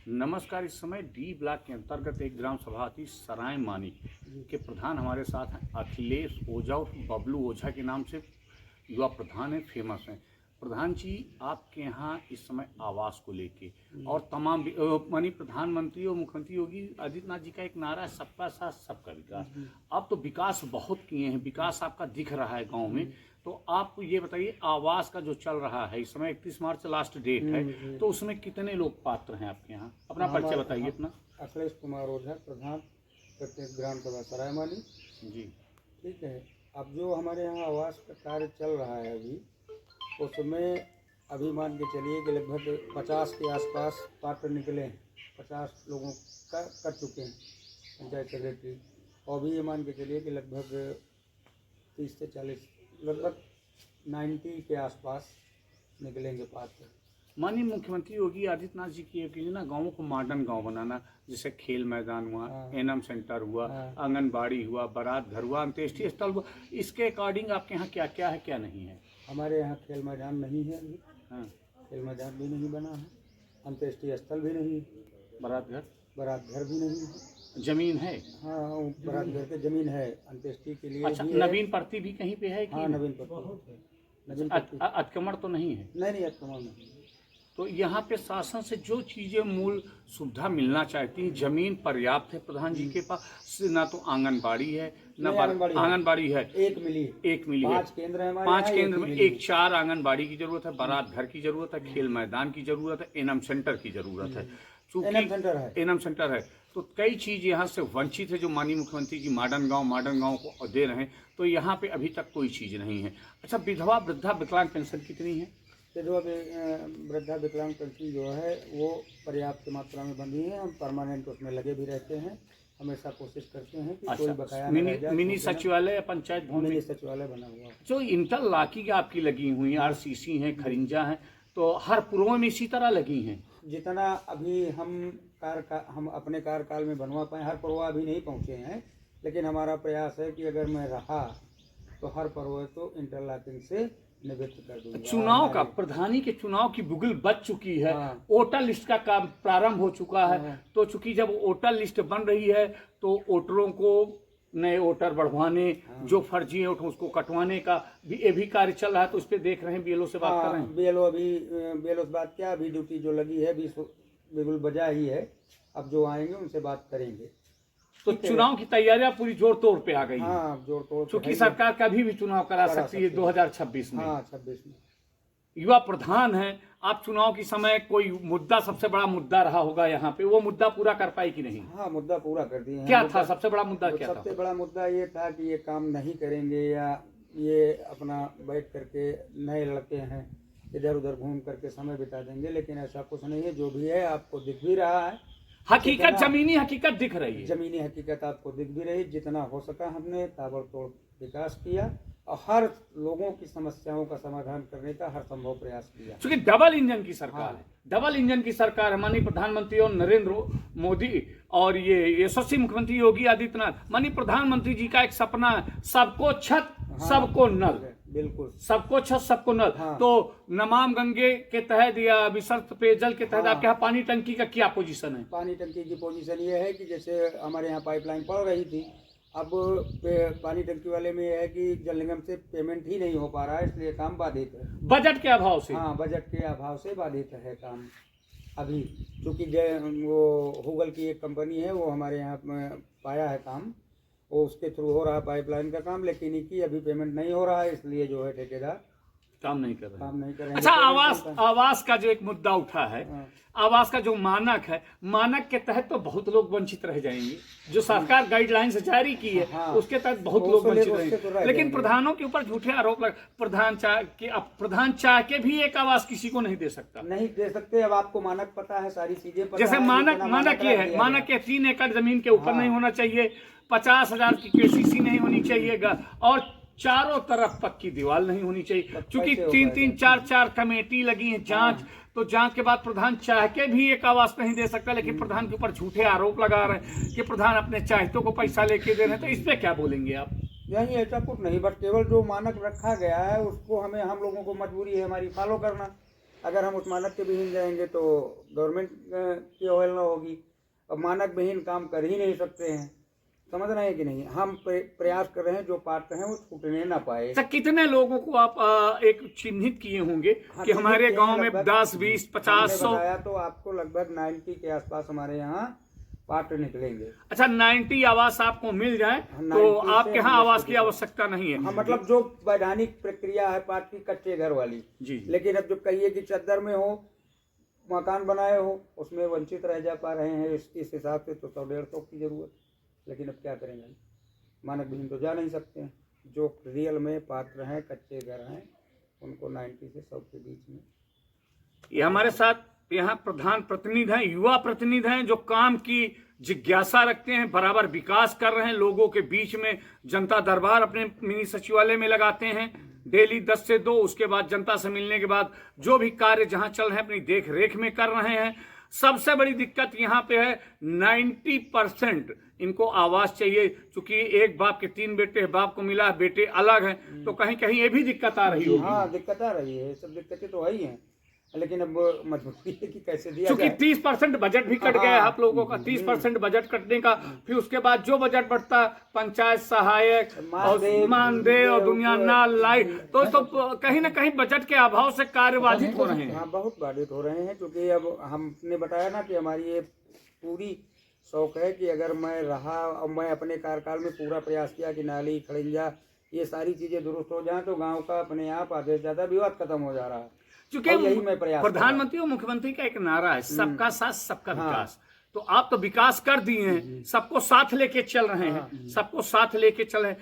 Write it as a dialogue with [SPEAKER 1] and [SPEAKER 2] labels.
[SPEAKER 1] नमस्कार। इस समय डी ब्लॉक के अंतर्गत एक ग्राम सभा थी सराय मानी के प्रधान हमारे साथ हैं अखिलेश ओझा और बबलू ओझा के नाम से युवा प्रधान है, फेमस हैं। प्रधान जी, आपके यहाँ इस समय आवास को लेके और तमाम माननीय प्रधानमंत्री और मुख्यमंत्री योगी आदित्यनाथ जी का एक नारा है, सबका साथ सबका विकास। आप तो विकास बहुत किए हैं, विकास आपका दिख रहा है गांव में। तो आप ये बताइए, आवास का जो चल रहा है इस समय 31 मार्च लास्ट डेट है, तो उसमें कितने लोग पात्र हैं आपके यहाँ? अपना परिचय बताइए अपना।
[SPEAKER 2] अखिलेश कुमार ओझा, प्रधान प्रत्येक ग्राम सभा सराय माली
[SPEAKER 1] जी,
[SPEAKER 2] ठीक है। अब जो हमारे यहाँ आवास का कार्य चल रहा है अभी, उसमें अभी मान के चलिए कि लगभग 50 के आसपास पात्र निकले हैं। 50 लोगों का कर चुके हैं पंचायत सेक्रेटरी, और भी ये मान के चलिए कि लगभग 30 से 40, लगभग 90 के आसपास निकलेंगे पात्र।
[SPEAKER 1] माननीय मुख्यमंत्री योगी आदित्यनाथ जी की एक योजना गाँवों को मॉडर्न गांव बनाना, जैसे खेल मैदान हुआ, एनएम सेंटर हुआ, आंगनबाड़ी हुआ, बारात घर हुआ, अंत्येष्टि स्थल हुआ, इसके अकॉर्डिंग आपके यहाँ क्या क्या है क्या नहीं है?
[SPEAKER 2] हमारे यहाँ खेल मैदान नहीं है अभी।
[SPEAKER 1] हाँ,
[SPEAKER 2] खेल मैदान भी नहीं बना है, अंत्येष्टि स्थल भी नहीं,
[SPEAKER 1] बारात
[SPEAKER 2] घर भी नहीं है।
[SPEAKER 1] जमीन है?
[SPEAKER 2] हाँ, बारात घर के जमीन है, अंत्येष्टि के लिए
[SPEAKER 1] अच्छा,
[SPEAKER 2] भी है।
[SPEAKER 1] नवीन प्रति भी कहीं पे है कि?
[SPEAKER 2] हाँ, नवीन प्रति
[SPEAKER 1] अतिक्रमण तो नहीं है?
[SPEAKER 2] नहीं, अतिक्रमण नहीं।
[SPEAKER 1] तो यहाँ पे शासन से जो चीजें मूल सुविधा मिलना चाहती हैं, जमीन पर्याप्त है प्रधान जी के पास? ना तो आंगनबाड़ी है, ना आंगनबाड़ी है, एक मिली है।
[SPEAKER 2] 5 केंद्र है हमारे,
[SPEAKER 1] 5 केंद्र में एक 4 आंगनबाड़ी की जरूरत है, बारात घर की जरूरत है, खेल मैदान की जरूरत है, एनएम सेंटर की जरूरत है। चूंकि एनएम सेंटर है तो कई चीज यहाँ से वंचित है, जो माननीय मुख्यमंत्री जी मॉडर्न गांव को दे रहे हैं, तो यहाँ पे अभी तक कोई चीज नहीं है। अच्छा, विधवा वृद्धा विकलांग पेंशन कितनी है?
[SPEAKER 2] विधवा वृद्धा विकलांग पेंशन जो है वो पर्याप्त मात्रा में बंधी है। हम परमानेंट उसमें लगे भी रहते हैं, हमेशा कोशिश करते हैं कि कोई बकाया न रह जाए।
[SPEAKER 1] मिनी सचिवालय या पंचायत भवन?
[SPEAKER 2] मिनी सचिवालय बना हुआ।
[SPEAKER 1] जो इंटरलॉकिंग आपकी लगी हुई है, आरसीसी है, खरिंजा है, तो हर पूर्व में इसी तरह लगी हैं?
[SPEAKER 2] जितना अभी हम अपने कार्यकाल में बनवा पाए, हर पर्व अभी नहीं पहुंचे हैं, लेकिन हमारा प्रयास है कि अगर मैं रहा तो हर पर्व तो इंटरलॉकिंग से निवृत्त कर दूंगा।
[SPEAKER 1] चुनाव का प्रधानी के चुनाव की बुगल बच चुकी है। वोटर लिस्ट का काम प्रारंभ हो चुका है। तो चूंकि जब वोटर लिस्ट बन रही है तो वोटरों को नए वोटर बढ़वाने, जो फर्जी है उसको कटवाने का भी ये भी कार्य चल रहा है। तो उस पर देख रहे हैं, बीएलओ से बात कर रहे हैं।
[SPEAKER 2] बीएलओ से बात क्या, अभी ड्यूटी जो लगी है बिल्कुल बजा ही है। अब जो आएंगे उनसे बात करेंगे।
[SPEAKER 1] तो चुनाव की तैयारियां पूरी जोर तोड़ पे आ गई।
[SPEAKER 2] हाँ, जोर तोड़।
[SPEAKER 1] चूंकि सरकार कभी भी चुनाव करा सकती है 2026 में।
[SPEAKER 2] हाँ, 26 में।
[SPEAKER 1] युवा प्रधान है आप, चुनाव के समय कोई मुद्दा, सबसे बड़ा मुद्दा रहा होगा यहाँ पे, वो मुद्दा पूरा कर पाई कि नहीं?
[SPEAKER 2] हाँ, मुद्दा पूरा कर दिए हैं।
[SPEAKER 1] क्या था सबसे बड़ा मुद्दा? क्या था?
[SPEAKER 2] सबसे बड़ा मुद्दा ये था कि ये काम नहीं करेंगे, या ये अपना बैठ करके नए लड़के हैं इधर उधर घूम करके समय बिता देंगे, लेकिन ऐसा कुछ नहीं है। जो भी है आपको दिख भी रहा है,
[SPEAKER 1] हकीकत, जमीनी हकीकत दिख रही है।
[SPEAKER 2] जमीनी हकीकत आपको दिख भी रही। जितना हो सका हमने ताबड़तोड़ विकास किया और हर लोगों की समस्याओं का समाधान करने का हर संभव प्रयास किया।
[SPEAKER 1] क्योंकि डबल इंजन की सरकार है, डबल इंजन की सरकार है। माननीय प्रधानमंत्री और नरेंद्र मोदी और ये यशस्वी मुख्यमंत्री योगी आदित्यनाथ। माननीय प्रधानमंत्री जी का एक सपना है, सबको छत सबको नल।
[SPEAKER 2] बिल्कुल,
[SPEAKER 1] सबको छत सबको नल। तो नमाम गंगे के तहत या विशर्त पेयजल के तहत आपके यहाँ पानी टंकी का क्या पोजीशन है?
[SPEAKER 2] पानी टंकी की पोजीशन ये है कि जैसे हमारे यहाँ पाइपलाइन पड़ रही थी, अब पानी टंकी वाले में यह है कि जल निगम से पेमेंट ही नहीं हो पा रहा है, इसलिए काम बाधित है।
[SPEAKER 1] बजट के अभाव से?
[SPEAKER 2] हाँ, बजट के अभाव से बाधित है काम अभी। क्योंकि वो हुगल की एक कंपनी है, वो हमारे यहाँ पाया है काम, वो उसके थ्रू हो रहा है पाइपलाइन का काम, लेकिन इनकी अभी पेमेंट नहीं हो रहा है, इसलिए जो है ठेकेदार
[SPEAKER 1] काम नहीं कर रहे।
[SPEAKER 2] अच्छा,
[SPEAKER 1] आवास का जो एक मुद्दा उठा है, आवास का जो मानक है, मानक के तहत तो बहुत लोग वंचित रह जाएंगे। जो सरकार गाइडलाइंस जारी की है उसके तहत बहुत लोग वंचित रहेंगे। लेकिन प्रधानों के ऊपर झूठे आरोप लग, प्रधान चाह के भी एक आवास किसी को नहीं दे सकता।
[SPEAKER 2] नहीं दे सकते। अब आपको मानक पता है, सारी चीजें पता
[SPEAKER 1] जैसे मानक ये है, मानक के 3 एकड़ जमीन के ऊपर नहीं होना चाहिए, 50,000 की केसीसी नहीं होनी चाहिए, और चारों तरफ पक्की दीवार नहीं होनी चाहिए। क्योंकि 3-3, 4-4 कमेटी लगी है जांच, तो जांच के बाद प्रधान चाह के भी एक आवास नहीं दे सकता। लेकिन प्रधान के ऊपर झूठे आरोप लगा रहे हैं कि प्रधान अपने चाहतों को पैसा लेके दे रहे हैं। तो इस पे क्या बोलेंगे आप?
[SPEAKER 2] नहीं, ऐसा कुछ नहीं, बट केवल जो मानक रखा गया है उसको हम लोगों को मजबूरी है हमारी फॉलो करना। अगर हम उस मानक के विहीन जाएंगे तो गवर्नमेंट की अवहेलना होगी। अब मानक विहीन काम कर ही नहीं सकते हैं, समझ रहे हैं कि नहीं। हम प्रयास कर रहे हैं जो पात्र हैं वो छूटने ना पाए।
[SPEAKER 1] अच्छा, कितने लोगों को आप एक चिन्हित किए होंगे कि हमारे गांव में 10, 20, 50, 100?
[SPEAKER 2] बताया तो आपको लगभग 90 के आसपास हमारे यहाँ पात्र निकलेंगे।
[SPEAKER 1] अच्छा, 90 आवास आपको मिल जाए तो आपके यहाँ आवास की आवश्यकता नहीं है।
[SPEAKER 2] हाँ, मतलब जो वैधानिक प्रक्रिया है पात्र की कच्चे घर वाली
[SPEAKER 1] जी।
[SPEAKER 2] लेकिन अब जो कहिए कि चद्दर में हो, मकान बनाए हो, उसमें वंचित रह जा पा रहे हैं इस हिसाब से तो 100-150 की जरूरत। लेकिन अब क्या करेंगे, मानक विहीन तो जा नहीं सकते हैं। जो रियल में पात्र हैं, कच्चे घर हैं, उनको 90 से 100 के बीच में।
[SPEAKER 1] ये हमारे साथ यहाँ प्रधान प्रतिनिधि हैं, युवा प्रतिनिधि हैं, जो काम की जिज्ञासा रखते हैं, बराबर विकास कर रहे हैं। लोगों के बीच में जनता दरबार अपने मिनी सचिवालय में लगाते हैं डेली 10 से 2। उसके बाद जनता से मिलने के बाद जो भी कार्य जहां चल रहे हैं अपनी देख रेख में कर रहे हैं। सबसे बड़ी दिक्कत यहाँ पे है 90% इनको आवास चाहिए। चूंकि एक बाप के 3 बेटे, बाप को मिला, बेटे अलग हैं, तो कहीं कहीं ये भी दिक्कत आ रही होगी।
[SPEAKER 2] हाँ, दिक्कत आ रही है, सब दिक्कतें तो आई हैं, लेकिन अब मजबूरी है कि कैसे दिया
[SPEAKER 1] चूंकि
[SPEAKER 2] जाए।
[SPEAKER 1] 30% बजट भी कट गया है आप लोगों का। 30% बजट कटने का, फिर उसके बाद जो बजट बढ़ता, पंचायत सहायक और मानदेय और दुनिया नाल लाइट, तो कहीं ना कहीं बजट के अभाव से कार्य बाधित हो रहे हैं।
[SPEAKER 2] हाँ, बहुत बाधित हो रहे हैं। क्योंकि अब हमने बताया ना कि हमारी ये पूरी शौक है कि अगर मैं रहा और मैं अपने कार्यकाल में पूरा प्रयास किया कि नाली, खड़ंजा, ये सारी चीजें दुरुस्त हो जाएं तो गांव का अपने आप आधे से ज्यादा विवाद खत्म हो जा रहा है।
[SPEAKER 1] क्योंकि
[SPEAKER 2] यही मैं प्रयास
[SPEAKER 1] प्रधानमंत्री और मुख्यमंत्री का एक नारा है, सबका साथ सबका विकास। तो आप तो विकास कर दिए हैं, सबको साथ लेके चल रहे हैं, सबको साथ लेके चल रहे हैं।